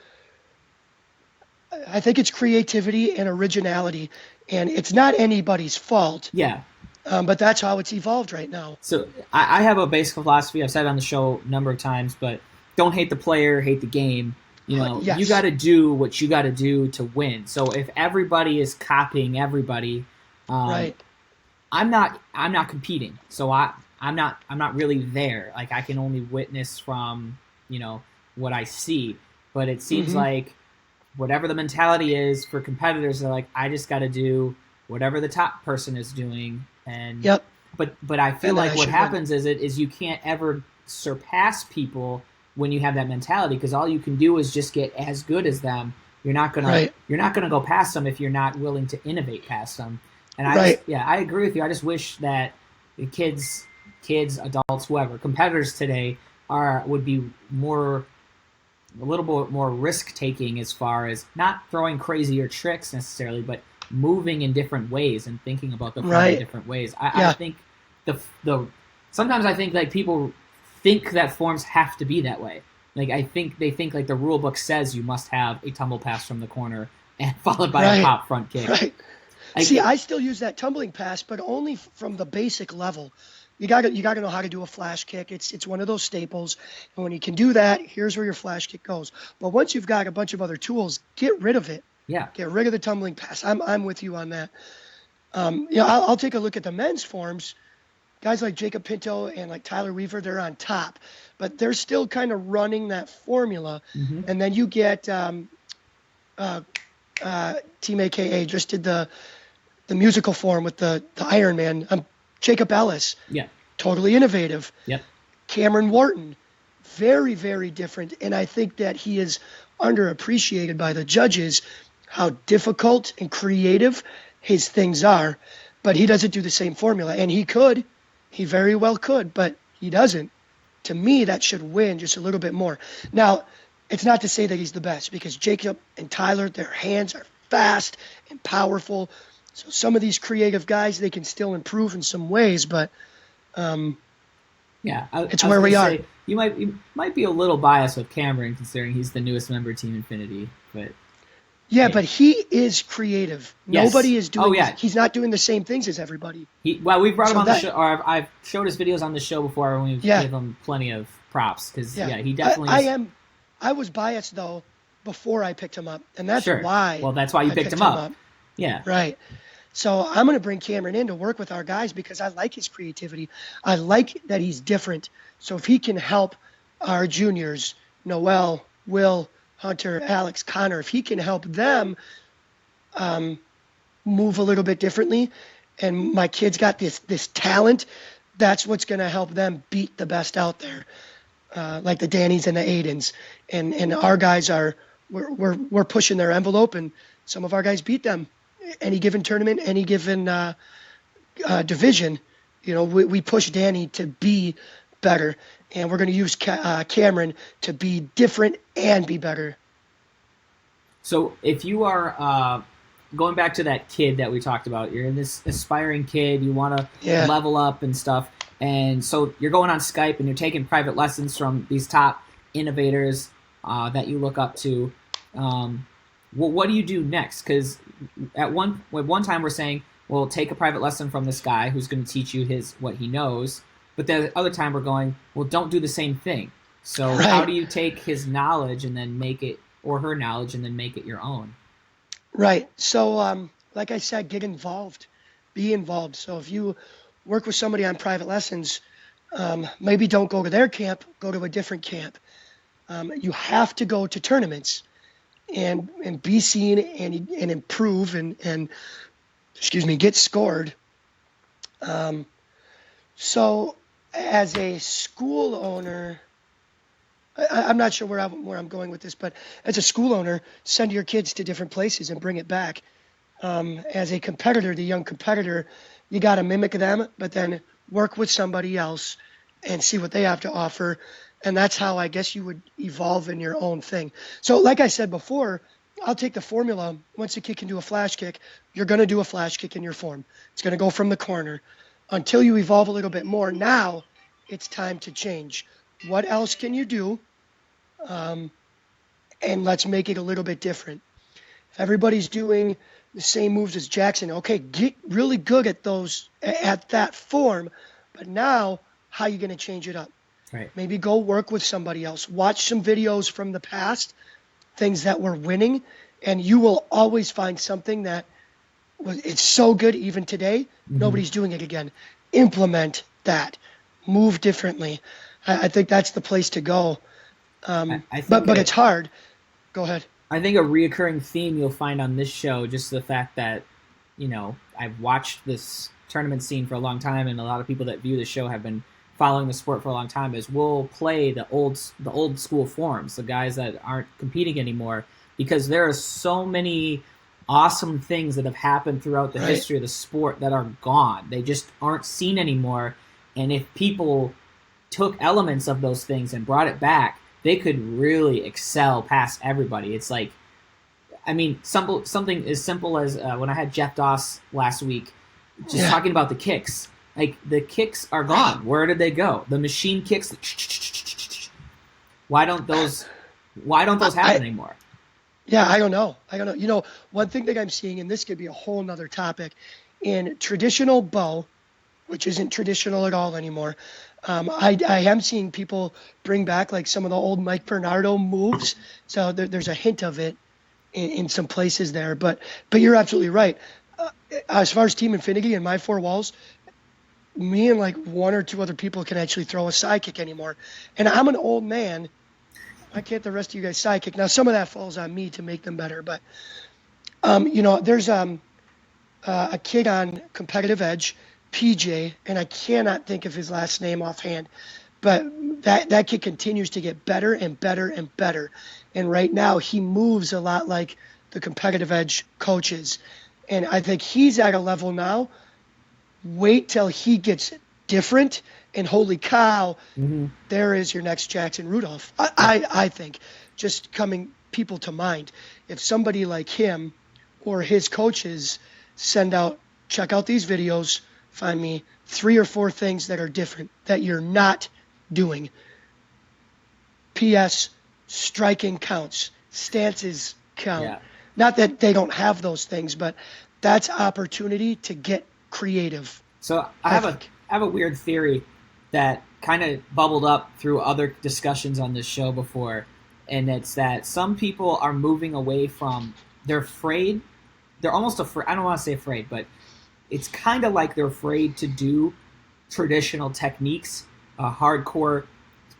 I think it's creativity and originality, and it's not anybody's fault. Yeah. But that's how it's evolved right now. So I have a basic philosophy. I've said it on the show a number of times, but don't hate the player, hate the game. You Yes. got to do what you got to do to win. So if everybody is copying everybody, Right. I'm not competing. So I'm not really there. Like I can only witness from what I see. But it seems Mm-hmm. like whatever the mentality is for competitors, they're like, I just got to do whatever the top person is doing. And Yep. but I feel And then like I what should win. happens is you can't ever surpass people when you have that mentality, because all you can do is just get as good as them. Right. You're not gonna go past them if you're not willing to innovate past them. And Right. I agree with you. I just wish that the kids, adults, whoever, competitors today would be a little bit more risk taking, as far as not throwing crazier tricks necessarily, but moving in different ways and thinking about the form in Right. different ways. I Yeah. think the sometimes I think like people think that forms have to be that way. Like I think they think like the rule book says you must have a tumble pass from the corner and followed by a Right. pop front kick. Right. Like See, I still use that tumbling pass, but only from the basic level. You gotta know how to do a flash kick. It's one of those staples, and when you can do that, here's where your flash kick goes. But once you've got a bunch of other tools, get rid of it. yeah, Get rid of the tumbling pass. I'm with you on that. I'll take a look at the men's forms. Guys like Jacob Pinto and like Tyler Weaver, they're on top, but they're still kind of running that formula. mm-hmm. And then you get Team AKA just did the musical form with the Iron Man. Jacob Ellis, yeah, totally innovative. yep, Cameron Wharton, very, very different. And I think that he is underappreciated by the judges, how difficult and creative his things are. But he doesn't do the same formula. And he very well could, but he doesn't. To me, that should win just a little bit more. Now, it's not to say that he's the best, because Jacob and Tyler, their hands are fast and powerful. So some of these creative guys, they can still improve in some ways, but yeah. it's I was where we gonna are. say, you might be a little biased with Cameron, considering he's the newest member of Team Infinity, but Yeah, hey. but he is creative. Yes. Nobody is Oh doing. yeah. He's not doing the same things as everybody. Well, we've brought him So on the that, show, or I've showed his videos on the show before, and we've yeah, gave him plenty of props because yeah. he definitely I is. am. I was biased though before I picked him up, and that's Sure. why. Well, that's why you I picked him up. Yeah. Right. So I'm going to bring Cameron in to work with our guys because I like his creativity. I like that he's different. So if he can help our juniors, Noel, Will, Hunter, Alex, Connor, if he can help them move a little bit differently, and my kids got this talent, that's what's going to help them beat the best out there, like the Dannys and the Aidens. And our guys we're pushing their envelope, and some of our guys beat them. Any given tournament, any given division, we push Danny to be better, and we're going to use Cameron to be different and be better. So if you are going back to that kid that we talked about, you're this aspiring kid, you want to level up and stuff, and so you're going on Skype and you're taking private lessons from these top innovators that you look up to. What do you do next? Because at one time we're saying, well, take a private lesson from this guy who's going to teach you what he knows. But the other time we're going, well, don't do the same thing. So how do you take his knowledge and then make it, or her knowledge, and then make it your own? Right. So, like I said, get involved, be involved. So if you work with somebody on private lessons, maybe don't go to their camp, go to a different camp. You have to go to tournaments and be seen and improve and get scored. So as a school owner, I'm not sure where I'm going with this, but as a school owner, send your kids to different places and bring it back. As a competitor, the young competitor, you got to mimic them, but then work with somebody else and see what they have to offer. And that's how I guess you would evolve in your own thing. So like I said before, I'll take the formula. Once a kid can do a flash kick, you're going to do a flash kick in your form. It's going to go from the corner until you evolve a little bit more. Now it's time to change. What else can you do? And let's make it a little bit different. If everybody's doing the same moves as Jackson, okay, get really good at that form. But now, how are you going to change it up? Right. Maybe go work with somebody else. Watch some videos from the past, things that were winning, and you will always find something that it's so good even today. Nobody's doing it again. Implement that. Move differently. I think that's the place to go. I think But it's hard. Go ahead. I think a reoccurring theme you'll find on this show, just the fact that, I've watched this tournament scene for a long time, and a lot of people that view the show have been following the sport for a long time, is we'll play the old school forms, the guys that aren't competing anymore, because there are so many awesome things that have happened throughout the history of the sport that are gone. They just aren't seen anymore. And if people took elements of those things and brought it back, they could really excel past everybody. It's like, something as simple as when I had Jeff Doss last week, just talking about the kicks. Like, the kicks are gone. Where did they go? The machine kicks. Why don't those happen anymore? Yeah, I don't know. One thing that I'm seeing, and this could be a whole nother topic, in traditional bow, which isn't traditional at all anymore, I am seeing people bring back like some of the old Mike Bernardo moves. So there's a hint of it in some places there. But you're absolutely right. As far as Team Infinity and my four walls, me and like one or two other people can actually throw a side kick anymore. And I'm an old man. I can't the rest of you guys side kick. Now, some of that falls on me to make them better. But, there's a kid on Competitive Edge, PJ, and I cannot think of his last name offhand. But that kid continues to get better and better and better. And right now he moves a lot like the Competitive Edge coaches. And I think he's at a level now. Wait till he gets different, and holy cow, there is your next Jackson Rudolph. I think, just coming people to mind. If somebody like him or his coaches check out these videos, find me 3 or 4 things that are different that you're not doing. P.S. Striking counts. Stances count. Yeah. Not that they don't have those things, but that's opportunity to get creative. So I have a weird theory that kind of bubbled up through other discussions on this show before, and it's that some people are moving away from, they're almost afraid, I don't want to say afraid, but it's kind of like they're afraid to do traditional techniques, hardcore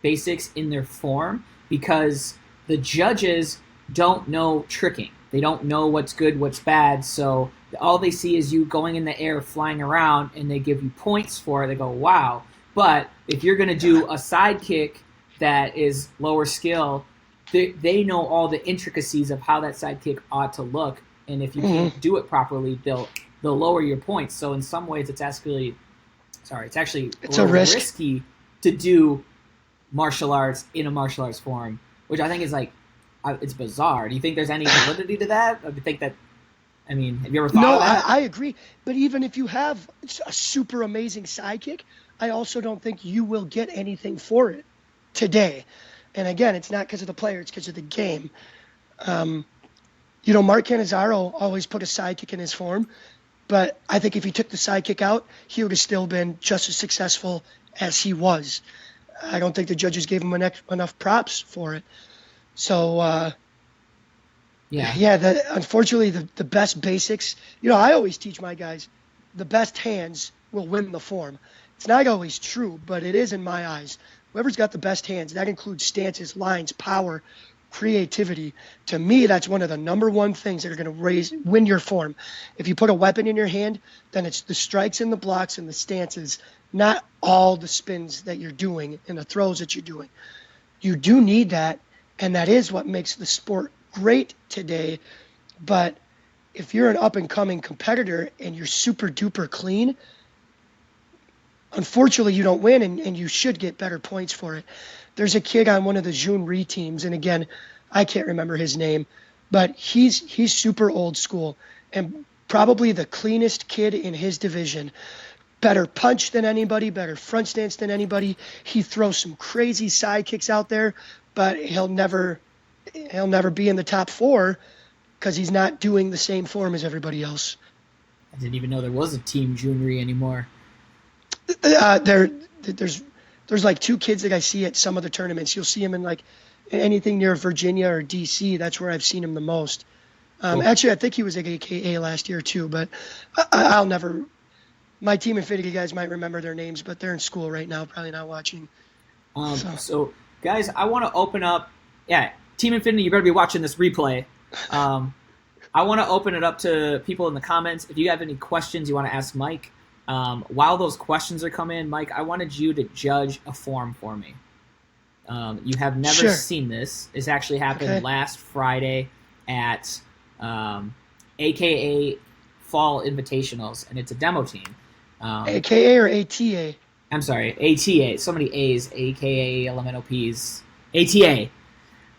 basics in their form, because the judges don't know tricking. They don't know what's good, what's bad, so all they see is you going in the air, flying around, and they give you points for it. They go, wow. But if you're going to do a side kick that is lower skill, they know all the intricacies of how that side kick ought to look, and if you can't do it properly, they'll lower your points. So in some ways, it's actually a risk. Risky to do martial arts in a martial arts form, which I think is like, it's bizarre. Do you think there's any validity to that? Or do you think that, have you ever thought of that? No, I agree. But even if you have a super amazing sidekick, I also don't think you will get anything for it today. And again, it's not because of the player, it's because of the game. Mark Cannizzaro always put a sidekick in his form, but I think if he took the sidekick out, he would have still been just as successful as he was. I don't think the judges gave him enough props for it. So, unfortunately, the best basics, I always teach my guys, the best hands will win the form. It's not always true, but it is in my eyes. Whoever's got the best hands, that includes stances, lines, power, creativity. To me, that's one of the number one things that are going to win your form. If you put a weapon in your hand, then it's the strikes and the blocks and the stances, not all the spins that you're doing and the throws that you're doing. You do need that, and that is what makes the sport great today. But if you're an up-and-coming competitor and you're super duper clean, unfortunately you don't win, and you should get better points for it. There's a kid on one of the Junri teams, and again, I can't remember his name, but he's super old school and probably the cleanest kid in his division. Better punch than anybody, better front stance than anybody. He throws some crazy side kicks out there, but he'll never be in the top 4 because he's not doing the same form as everybody else. I didn't even know there was a Team Junri anymore. There's there's like 2 kids that I see at some of the tournaments. You'll see them in like anything near Virginia or DC. That's where I've seen him the most. Cool. Actually, I think he was at AKA last year too, but I'll never. My Team Infinity guys might remember their names, but they're in school right now, probably not watching. So, guys, I want to open up. Yeah, Team Infinity, you better be watching this replay. I want to open it up to people in the comments. If you have any questions you want to ask Mike, while those questions are coming in, Mike, I wanted you to judge a form for me. You have never seen this. This actually happened last Friday at AKA Fall Invitationals, and it's a demo team. AKA or ATA? I'm sorry, ATA. So many A's. AKA Elemental P's. ATA.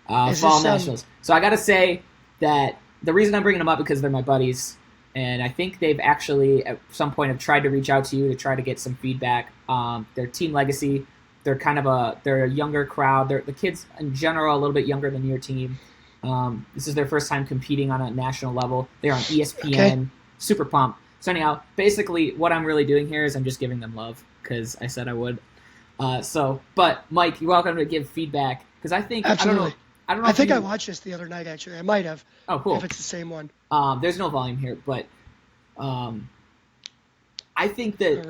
Fall Nationals. So I got to say that the reason I'm bringing them up because they're my buddies, and I think they've actually at some point have tried to reach out to you to try to get some feedback. They're Team Legacy. They're they're a younger crowd. The kids in general a little bit younger than your team. This is their first time competing on a national level. They're on ESPN. Super pumped. So anyhow, basically what I'm really doing here is I'm just giving them love because I said I would. But Mike, you're welcome to give feedback because I think Absolutely. I don't know. I think I watched this the other night. Actually, I might have. Oh, cool. If it's the same one. There's no volume here, but I think that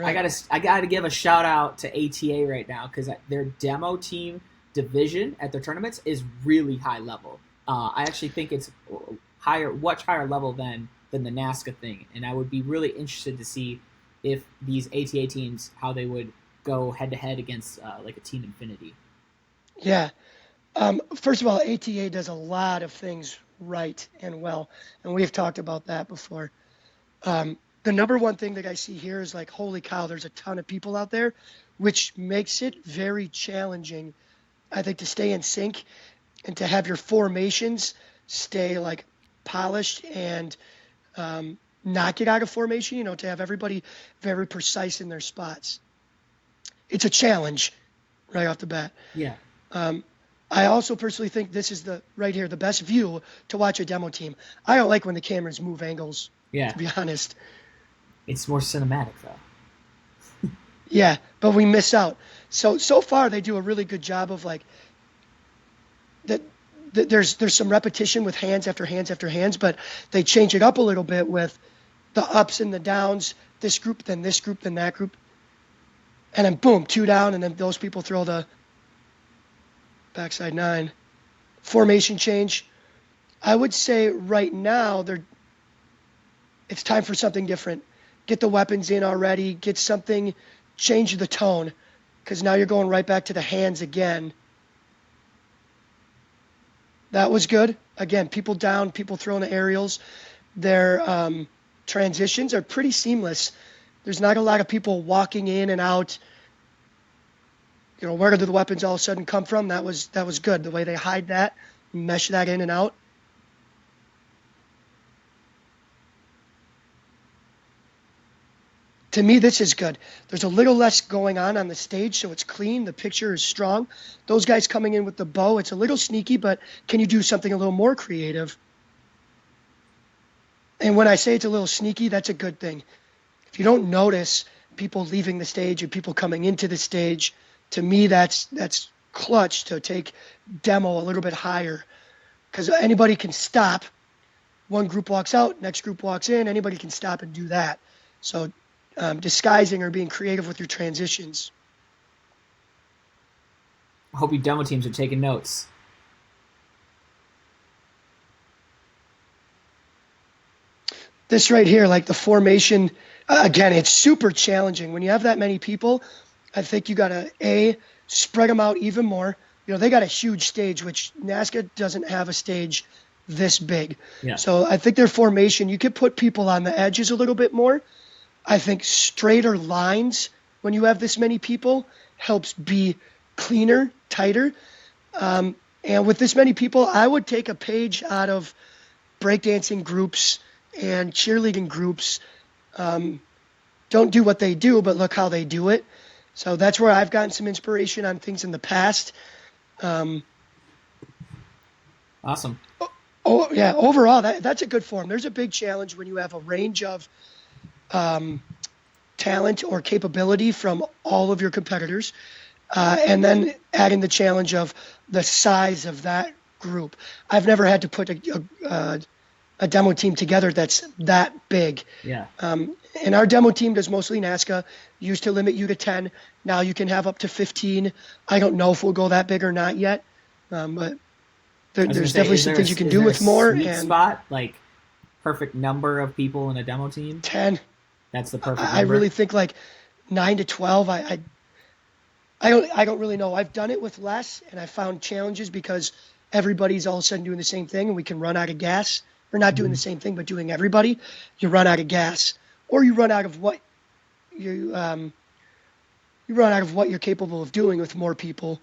I gotta give a shout out to ATA right now because their demo team division at their tournaments is really high level. I actually think it's much higher level than the NASCA thing, and I would be really interested to see if these ATA teams how they would go head to head against like a Team Infinity. Yeah. First of all, ATA does a lot of things right and well, and we've talked about that before. The number one thing that I see here is like, holy cow, there's a ton of people out there, which makes it very challenging, I think, to stay in sync and to have your formations stay like polished and not get out of formation, to have everybody very precise in their spots. It's a challenge right off the bat. Yeah. I also personally think this is the best view to watch a demo team. I don't like when the cameras move angles, to be honest. It's more cinematic, though. Yeah, but we miss out. So far, they do a really good job of like that. There's some repetition with hands after hands after hands, but they change it up a little bit with the ups and the downs. This group, then that group, and then boom, 2 down, and then those people throw the backside 9. Formation change. I would say right now it's time for something different. Get the weapons in already. Get something, change the tone, because now you're going right back to the hands again. That was good. Again, people down, people throwing the aerials. Their transitions are pretty seamless. There's not a lot of people walking in and out. Where did the weapons all of a sudden come from? That was good. The way they hide that, mesh that in and out. To me, this is good. There's a little less going on the stage, so it's clean. The picture is strong. Those guys coming in with the bow, it's a little sneaky, but can you do something a little more creative? And when I say it's a little sneaky, that's a good thing. If you don't notice people leaving the stage or people coming into the stage, to me, that's clutch to take demo a little bit higher, because anybody can stop. One group walks out, next group walks in. Anybody can stop and do that. So disguising or being creative with your transitions. I hope you demo teams are taking notes. This right here, like the formation, again, it's super challenging. When you have that many people, I think you got to, spread them out even more. They got a huge stage, which NASCA doesn't have a stage this big. Yeah. So I think their formation, you could put people on the edges a little bit more. I think straighter lines when you have this many people helps be cleaner, tighter. And with this many people, I would take a page out of breakdancing groups and cheerleading groups. Don't do what they do, but look how they do it. So that's where I've gotten some inspiration on things in the past. Awesome. Oh yeah, overall, that's a good form. There's a big challenge when you have a range of talent or capability from all of your competitors. and then adding the challenge of the size of that group. I've never had to put a demo team together that's that big. Yeah. And our demo team does mostly NASCA, used to limit you to 10. Now you can have up to 15. I don't know if we'll go that big or not yet, but there's definitely some things you can do with more. Sweet spot, like perfect number of people in a demo team? 10. That's the perfect number? I really think like 9 to 12. I don't really know. I've done it with less, and I found challenges because everybody's all of a sudden doing the same thing, and we can run out of gas. We're not doing the same thing, but doing everybody, you run out of gas, or you run out of what you run out of what you're capable of doing with more people.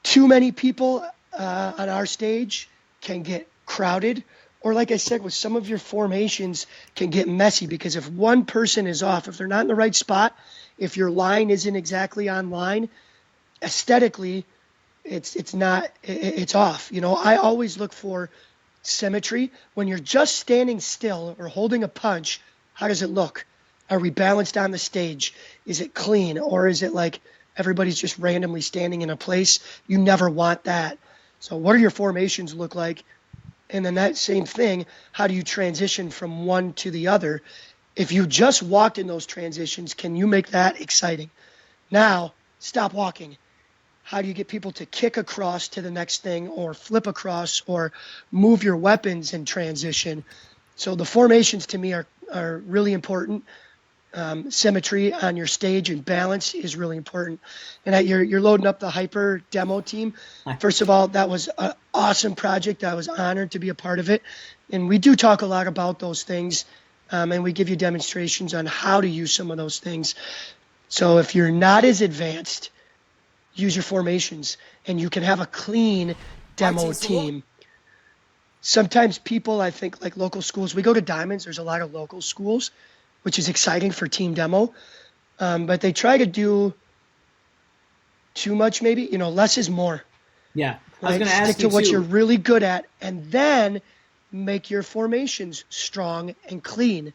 Too many people on our stage can get crowded, or like I said, with some of your formations can get messy because if one person is off, if they're not in the right spot, if your line isn't exactly on line, aesthetically, it's off. You know, I always look for symmetry. When you're just standing still or holding a punch, how does it look? Are we balanced on the stage? Is it clean, or is it like everybody's just randomly standing in a place? You never want that. So what do your formations look like? And then that same thing, how do you transition from one to the other? If you just walked in those transitions, can you make that exciting? Now, stop walking. How do you get people to kick across to the next thing, or flip across, or move your weapons in transition? So the formations to me are really important. Symmetry on your stage and balance is really important. And you're loading up the hyper demo team. First of all, that was an awesome project. I was honored to be a part of it. And we do talk a lot about those things, and we give you demonstrations on how to use some of those things. So if you're not as advanced, use your formations, and you can have a clean demo team. Sometimes people, I think, like local schools, we go to Diamonds, there's a lot of local schools, which is exciting for team demo, but they try to do too much maybe. You know, less is more. Yeah, I right? was going to ask you Stick to what too. you're really good at, and then make your formations strong and clean.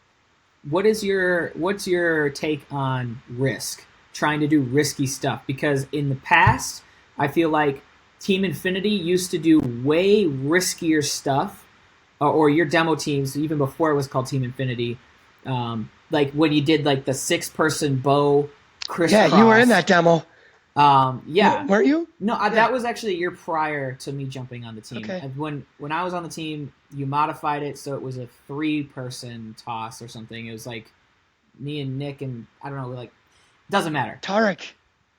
What's your take on risk? Trying to do risky stuff, because in the past, I feel like Team Infinity used to do way riskier stuff, or your demo teams, even before it was called Team Infinity. Like when you did like the 6-person bow crisscross. Yeah, you were in that demo. Yeah. Weren't you? No, Yeah. that was actually a year prior to me jumping on the team. Okay. And when I was on the team, you modified it so it was a 3-person toss or something. It was like me and Nick and I don't know, like doesn't matter. Tarek.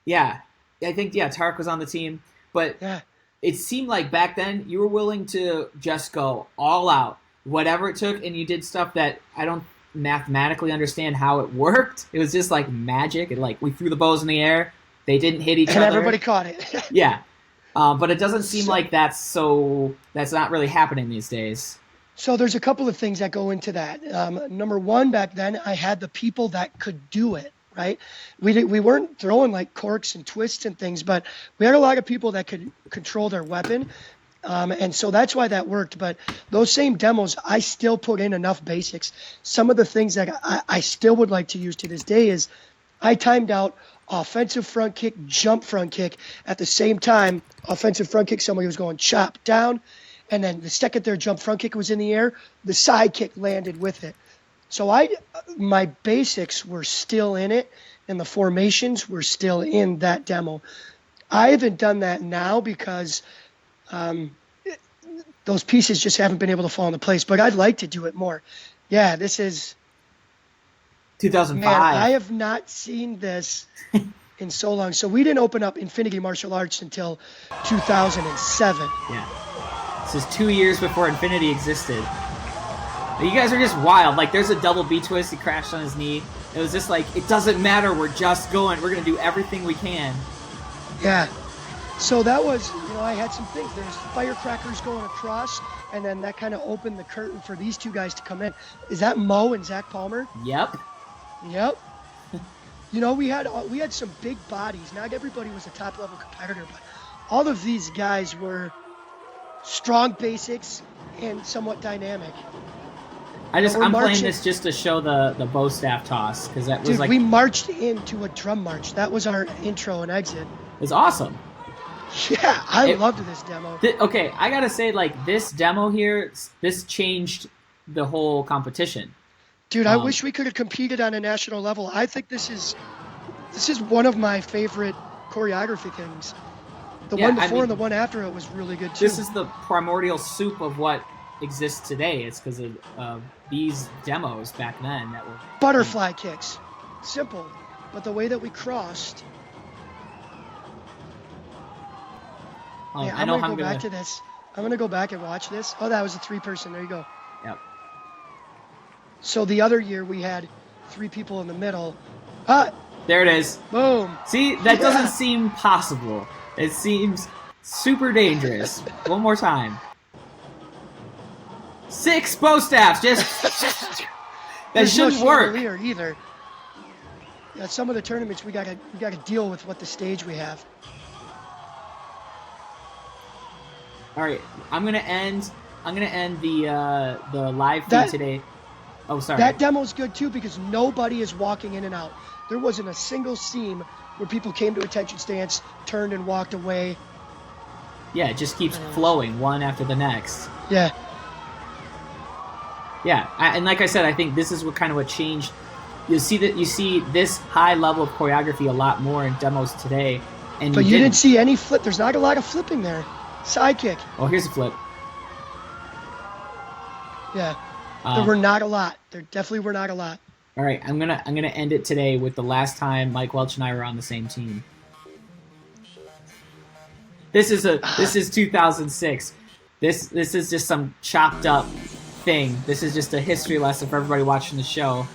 Yeah, I think Tarek was on the team, but Yeah. it seemed like back then you were willing to just go all out, whatever it took, and you did stuff that I don't mathematically understand how it worked. It was just like magic, and like we threw the bows in the air, they didn't hit each other, And everybody caught it. Yeah, but it doesn't seem like that's not really happening these days. So there's a couple of things that go into that. Number one, back then I had the people that could do it. Right, we weren't throwing like corks and twists and things, but we had a lot of people that could control their weapon, and so that's why that worked. But those same demos, I still put in enough basics. Some of the things that I still would like to use to this day is I timed out offensive front kick, jump front kick at the same time. Offensive front kick, somebody was going chop down, and then the second their jump front kick was in the air, the side kick landed with it. So my basics were still in it, and the formations were still in that demo. I haven't done that now because those pieces just haven't been able to fall into place, but I'd like to do it more. Yeah, this is 2005. Man, I have not seen this in so long. So we didn't open up Infinity Martial Arts until 2007. Yeah, this is 2 years before Infinity existed. You guys are just wild. Like, there's a double B-twist. He crashed on his knee. It was just like, it doesn't matter. We're just going. We're going to do everything we can. Yeah. So that was, I had some things. There's firecrackers going across, and then that kind of opened the curtain for these two guys to come in. Is that Mo and Zach Palmer? Yep. Yep. We had some big bodies. Not everybody was a top-level competitor, but all of these guys were strong basics and somewhat dynamic. I'm playing marching. this just to show the bow staff toss because that was Dude, like we marched into a drum march. That was our intro and exit. it was awesome. Yeah, I loved this demo. Okay, I gotta say, like, this demo here, this changed the whole competition. Dude, I wish we could have competed on a national level. I think this is one of my favorite choreography things. The one before and the one after it was really good too. This is the primordial soup of what exists today. It's because of these demos back then that were butterfly kicks. Simple, but the way that we crossed. Yeah, I'm gonna go back to this. I'm gonna go back and watch this. Oh, that was a 3-person. There you go. Yep. So the other year we had 3 people in the middle. There it is. Boom. See, that doesn't seem possible. It seems super dangerous. One more time. 6 bow staffs. Just that shouldn't work either. Yeah, some of the tournaments we gotta deal with what the stage we have. All right, I'm gonna end the live feed today. Oh, sorry. That demo's good too because nobody is walking in and out. There wasn't a single seam where people came to attention stance, turned and walked away. Yeah, it just keeps flowing one after the next. Yeah. Yeah, and like I said, I think this is what changed. You see this high level of choreography a lot more in demos today, but you didn't see any flip. There's not a lot of flipping there. Side kick. Oh, here's a flip. Yeah, there were not a lot. There definitely were not a lot. All right, I'm gonna end it today with the last time Mike Welch and I were on the same team. This is 2006. This is just some chopped up thing. This is just a history lesson for everybody watching the show.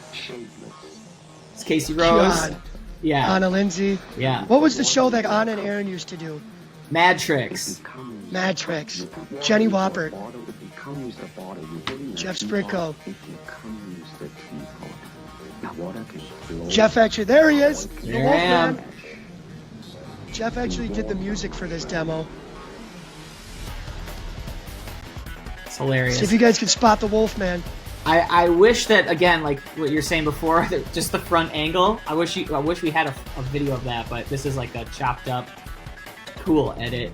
It's Casey Rose. God. Yeah. Anna Lindsay. Yeah. What was the show that Anna and Aaron used to do? Mad Tricks. Mad Tricks. Jenny Woppert. Jeff Spritko. Jeff actually, there he is. There I am. Jeff actually did the music for this demo. It's hilarious. See if you guys can spot the Wolfman. I wish that, again, like what you're saying before, just the front angle. I wish we had a video of that, but this is like a chopped up, cool edit.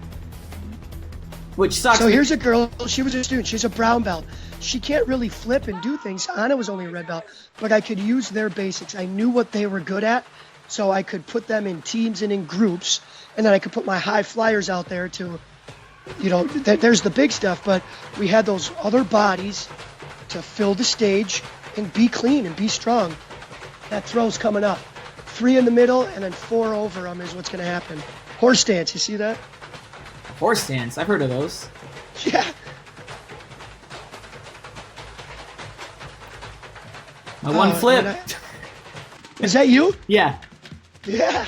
Which sucks. So here's a girl. She was a student. She's a brown belt. She can't really flip and do things. Anna was only a red belt, but I could use their basics. I knew what they were good at, so I could put them in teams and in groups, and then I could put my high flyers out there to, there's the big stuff, but we had those other bodies to fill the stage and be clean and be strong. That throw's coming up. 3 in the middle and then 4 over them is what's going to happen. Horse stance, you see that? Horse stance, I've heard of those. Yeah. My one flip. Is that you? Yeah. Yeah.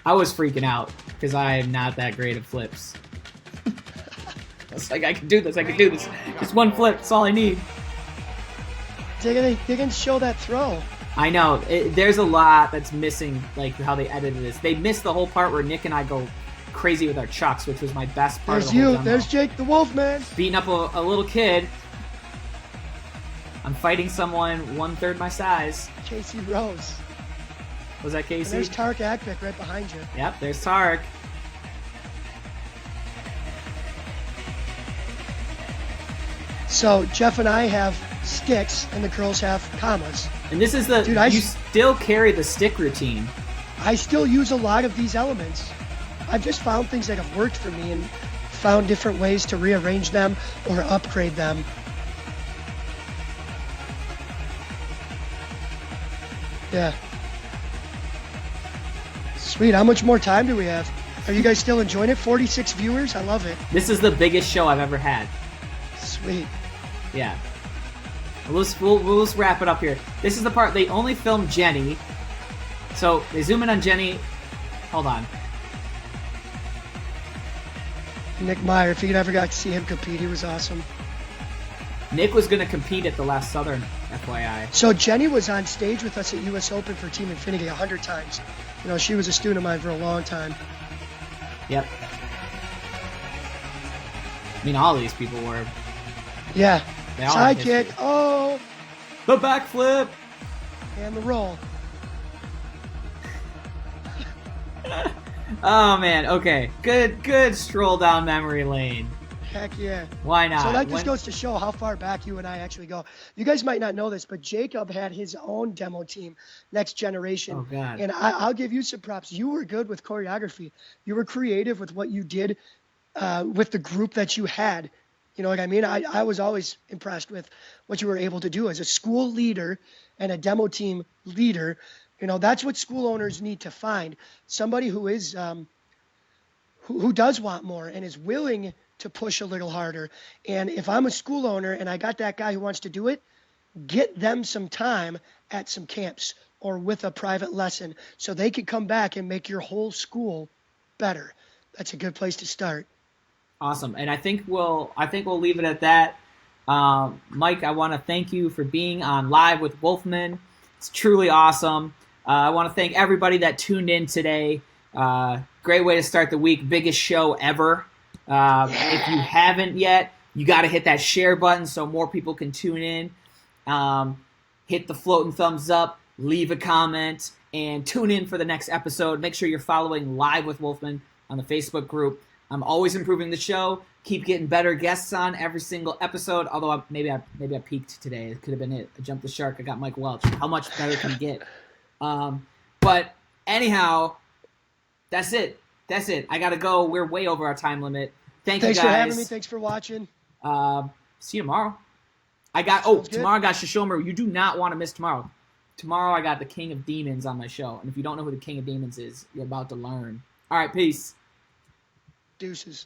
I was freaking out because I am not that great at flips. I was like, I can do this. Just one flip, that's all I need. They can show that throw. I know. There's a lot that's missing, like how they edited this. They missed the whole part where Nick and I go crazy with our chucks, which was my best part of the whole demo. There's Jake the Wolfman. Beating up a little kid. I'm fighting someone 1/3 my size. Casey Rose. Was that Casey? And there's Tarek Akvik right behind you. Yep, there's Tarek. So Jeff and I have sticks, and the girls have commas. And this is you still carry the stick routine. I still use a lot of these elements. I've just found things that have worked for me and found different ways to rearrange them or upgrade them. Yeah. Sweet. How much more time do we have? Are you guys still enjoying it? 46 viewers? I love it. This is the biggest show I've ever had. Sweet. Yeah. We'll just wrap it up here. This is the part they only filmed Jenny. So they zoom in on Jenny. Hold on. Nick Meyer, if you ever got to see him compete, he was awesome. Nick was going to compete at the last Southern, FYI. So Jenny was on stage with us at US Open for Team Infinity 100 times. She was a student of mine for a long time. Yep. I mean, all these people were. Yeah. They all Side kick. Oh. The backflip. And the roll. Oh man, okay. Good stroll down memory lane. Heck yeah. Why not? So that just goes to show how far back you and I actually go. You guys might not know this, but Jacob had his own demo team, Next Generation. Oh God. And I'll give you some props. You were good with choreography. You were creative with what you did with the group that you had. You know what I mean? I was always impressed with what you were able to do as a school leader and a demo team leader. You know, that's what school owners need to find. Somebody who is who does want more and is willing to push a little harder. And if I'm a school owner and I got that guy who wants to do it, get them some time at some camps or with a private lesson so they can come back and make your whole school better. That's a good place to start. Awesome. And I think we'll leave it at that. Mike, I want to thank you for being on Live with Wolfman. It's truly awesome. I want to thank everybody that tuned in today. Great way to start the week. Biggest show ever. If you haven't yet, you got to hit that share button so more people can tune in. Hit the floating thumbs up, leave a comment, and tune in for the next episode. Make sure you're following Live with Wolfman on the Facebook group. I'm always improving the show. Keep getting better guests on every single episode. Although maybe I peaked today. It could have been it. I jumped the shark. I got Mike Welch. How much better can you get? But anyhow, that's it. I gotta go. We're way over our time limit. Thanks you guys. Thanks for having me. Thanks for watching. See you tomorrow. Tomorrow I got Shishomer. You do not want to miss tomorrow. Tomorrow I got the King of Demons on my show. And if you don't know who the King of Demons is, you're about to learn. All right, peace. Deuces.